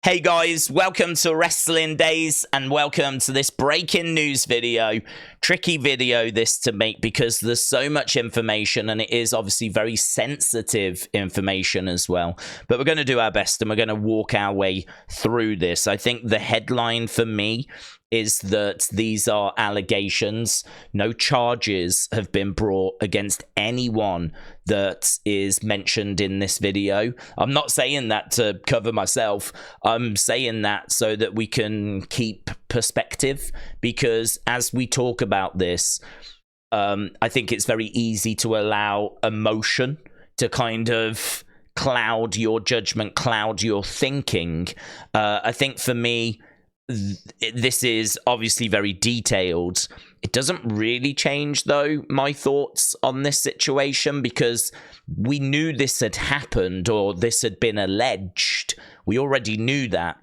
Hey guys, welcome to Wrestling Daze and welcome to this breaking news video. Tricky video this to make because there's so much information and it is obviously very sensitive information as well. But we're going to do our best and we're going to walk our way through this. I think the headline for me is that these are allegations. No charges have been brought against anyone that is mentioned in this video. I'm not saying that to cover myself. I'm saying that so that we can keep perspective, because as we talk about this, I think it's very easy to allow emotion to kind of cloud your judgment, cloud your thinking. I think for me, this is obviously very detailed. It doesn't really change, though, my thoughts on this situation, because we knew this had happened or this had been alleged. We already knew that.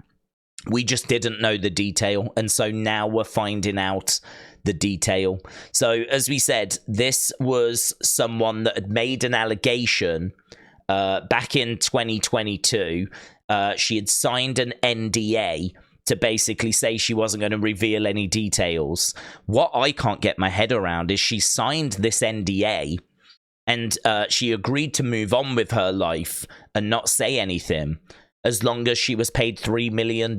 We just didn't know the detail. And so now we're finding out the detail. So as we said, this was someone that had made an allegation back in 2022. She had signed an NDA to basically say she wasn't going to reveal any details. What I can't get my head around is she signed this NDA and she agreed to move on with her life and not say anything as long as she was paid $3 million.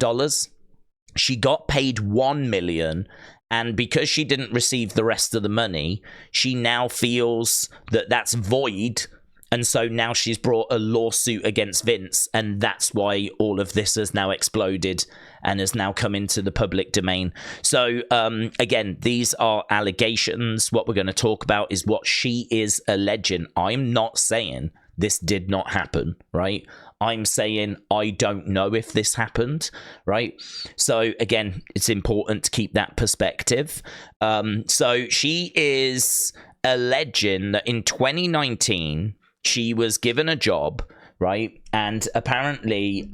She got paid $1 million, and because she didn't receive the rest of the money, she now feels that that's void. And so now she's brought a lawsuit against Vince, and that's why all of this has now exploded and has now come into the public domain. So, again, these are allegations. What we're going to talk about is what she is alleging. I'm not saying this did not happen, right? I'm saying I don't know if this happened, right? So, again, it's important to keep that perspective. So she is alleging that in 2019... she was given a job, right? And apparently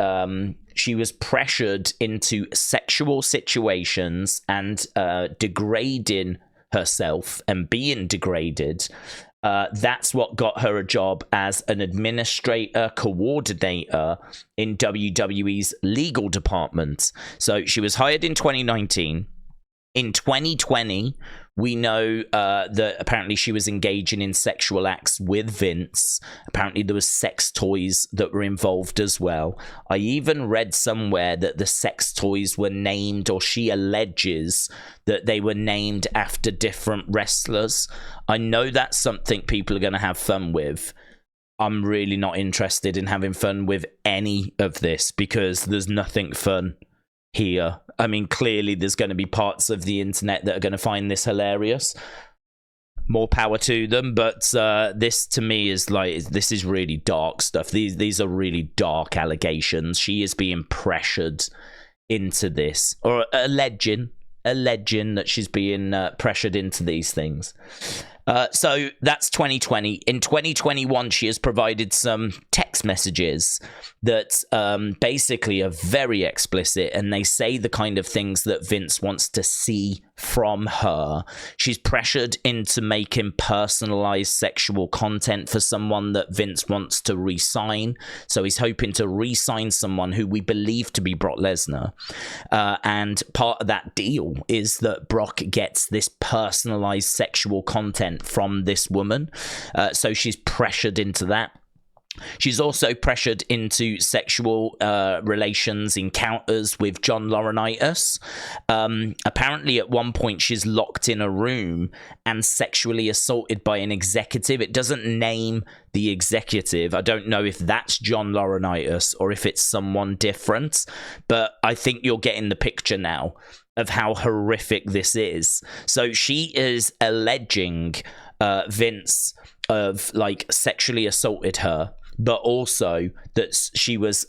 she was pressured into sexual situations and degrading herself and being degraded. That's what got her a job as an administrator coordinator in WWE's legal department. So she was hired in 2019. In 2020, we know that apparently she was engaging in sexual acts with Vince. Apparently there was sex toys that were involved as well. I even read somewhere that the sex toys were named, or she alleges that they were named after different wrestlers. I know that's something people are going to have fun with. I'm really not interested in having fun with any of this because there's nothing fun here. I mean, clearly there's going to be parts of the internet that are going to find this hilarious. More power to them, but this to me is like, this is really dark stuff. These are really dark allegations. She is being pressured into this, or alleging that she's being pressured into these things. So that's 2020. In 2021, she has provided some text messages that basically are very explicit, and they say the kind of things that Vince wants to see from her. She's pressured into making personalized sexual content for someone that Vince wants to re-sign. So he's hoping to re-sign someone who we believe to be Brock Lesnar. And part of that deal is that Brock gets this personalized sexual content from this woman. So she's pressured into that. She's also pressured into sexual relations, encounters with John Laurenitis. Apparently, at one point, she's locked in a room and sexually assaulted by an executive. It doesn't name the executive. I don't know if that's John Laurenitis or if it's someone different, but I think you're getting the picture now of how horrific this is. So she is alleging Vince of like sexually assaulted her, but also that she was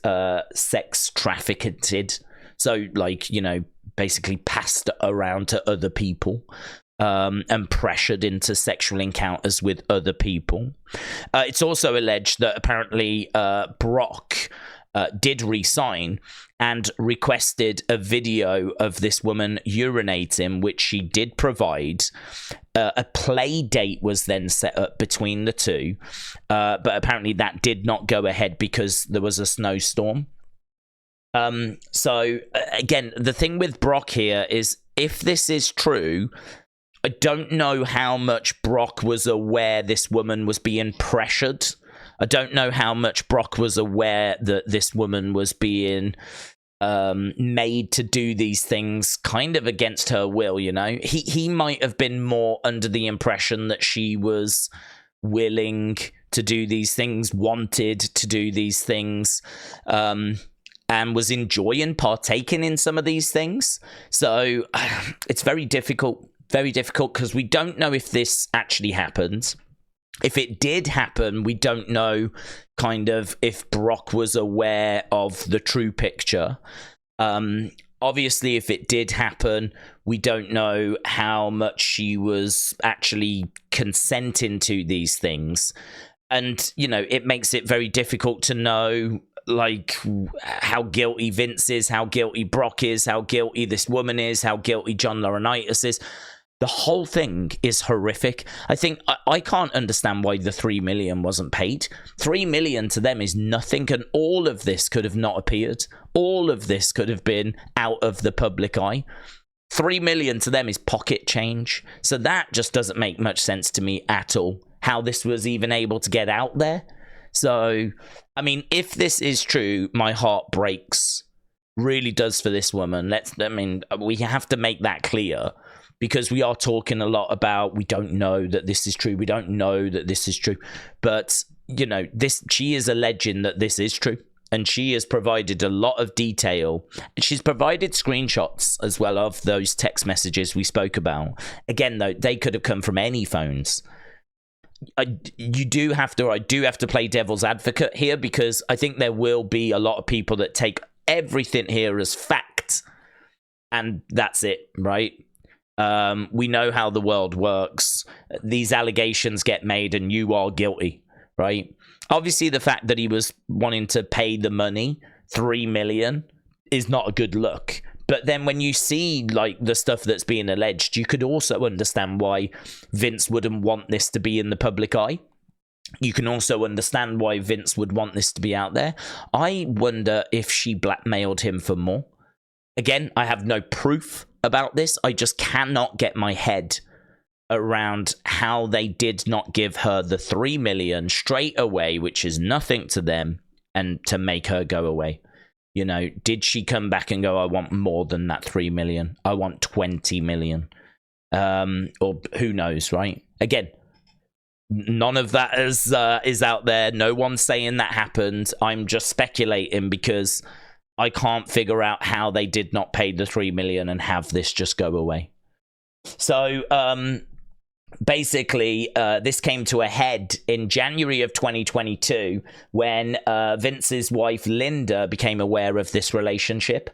sex trafficked. So like, you know, basically passed around to other people and pressured into sexual encounters with other people. It's also alleged that apparently Brock did resign and requested a video of this woman urinating, which she did provide. A play date was then set up between the two, but apparently that did not go ahead because there was a snowstorm. So again, the thing with Brock here is, if this is true, I don't know how much Brock was aware this woman was being pressured. I don't know how much Brock was aware that this woman was being made to do these things kind of against her will, you know? He might have been more under the impression that she was willing to do these things, wanted to do these things, and was enjoying partaking in some of these things. So it's very difficult because we don't know if this actually happened. If it did happen, we don't know kind of if Brock was aware of the true picture. Obviously, if it did happen, we don't know how much she was actually consenting to these things. And, you know, it makes it very difficult to know, like, how guilty Vince is, how guilty Brock is, how guilty this woman is, how guilty John Laurenitis is. The whole thing is horrific. I think I can't understand why the $3 million wasn't paid. $3 million to them is nothing, and all of this could have not appeared. All of this could have been out of the public eye. $3 million to them is pocket change. So that just doesn't make much sense to me at all, how this was even able to get out there. So, I mean, if this is true, my heart breaks. Really does for this woman. We have to make that clear. Because we are talking a lot about, we don't know that this is true. We don't know that this is true. But, you know, she is alleging that this is true. And she has provided a lot of detail. She's provided screenshots as well of those text messages we spoke about. Again, though, they could have come from any phones. I do have to play devil's advocate here, because I think there will be a lot of people that take everything here as fact. And that's it, right? We know how the world works. These allegations get made and you are guilty, right? Obviously, the fact that he was wanting to pay the money, $3 million, is not a good look. But then when you see, like, the stuff that's being alleged, you could also understand why Vince wouldn't want this to be in the public eye. You can also understand why Vince would want this to be out there. I wonder if she blackmailed him for more. Again, I have no proof about this. I just cannot get my head around how they did not give her the $3 million straight away, which is nothing to them, and to make her go away. You know, did she come back and go, I want more than that $3 million? I want $20 million. Or who knows, right? Again, none of that is out there. No one's saying that happened. I'm just speculating because I can't figure out how they did not pay the $3 million and have this just go away. So, basically, this came to a head in January of 2022 when Vince's wife, Linda, became aware of this relationship.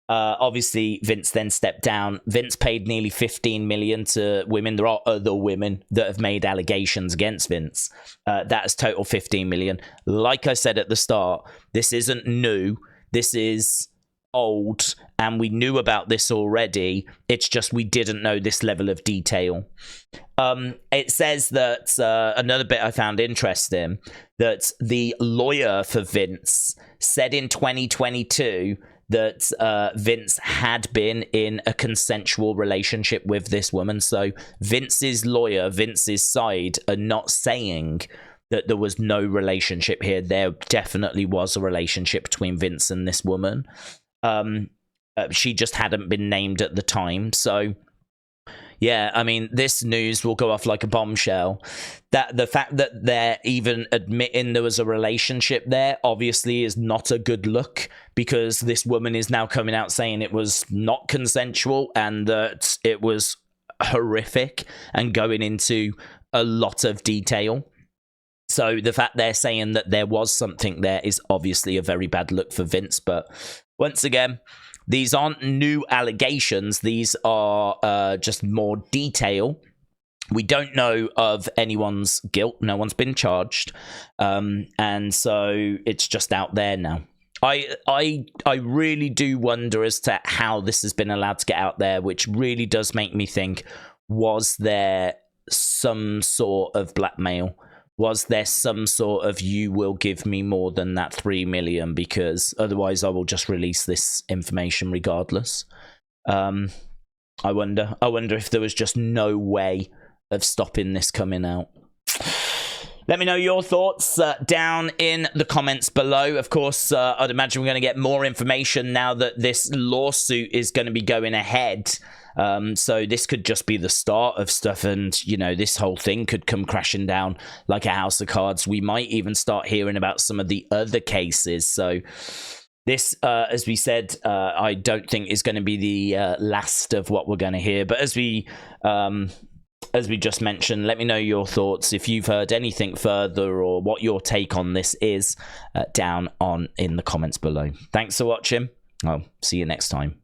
Obviously, Vince then stepped down. Vince paid nearly $15 million to women. There are other women that have made allegations against Vince. That is total $15 million. Like I said at the start, this isn't new. This is old, and we knew about this already. It's just we didn't know this level of detail. It says that, another bit I found interesting, that the lawyer for Vince said in 2022 that Vince had been in a consensual relationship with this woman. So Vince's lawyer, Vince's side, are not saying that there was no relationship here. There definitely was a relationship between Vince and this woman. She just hadn't been named at the time. So, yeah, I mean, this news will go off like a bombshell. That the fact that they're even admitting there was a relationship there obviously is not a good look, because this woman is now coming out saying it was not consensual and that it was horrific and going into a lot of detail. So the fact they're saying that there was something there is obviously a very bad look for Vince. But once again, these aren't new allegations. These are just more detail. We don't know of anyone's guilt. No one's been charged. And so it's just out there now. I really do wonder as to how this has been allowed to get out there, which really does make me think, was there some sort of blackmail? was there some sort of, you will give me more than that 3 million, because otherwise I will just release this information regardless. I wonder if there was just no way of stopping this coming out. Let me know your thoughts down in the comments below. Of course, I'd imagine we're going to get more information now that this lawsuit is going to be going ahead. So this could just be the start of stuff, and, you know, this whole thing could come crashing down like a house of cards. We might even start hearing about some of the other cases. So this, as we said, I don't think is going to be the last of what we're going to hear. But as we just mentioned, let me know your thoughts if you've heard anything further, or what your take on this is down in the comments below. Thanks for watching. I'll see you next time.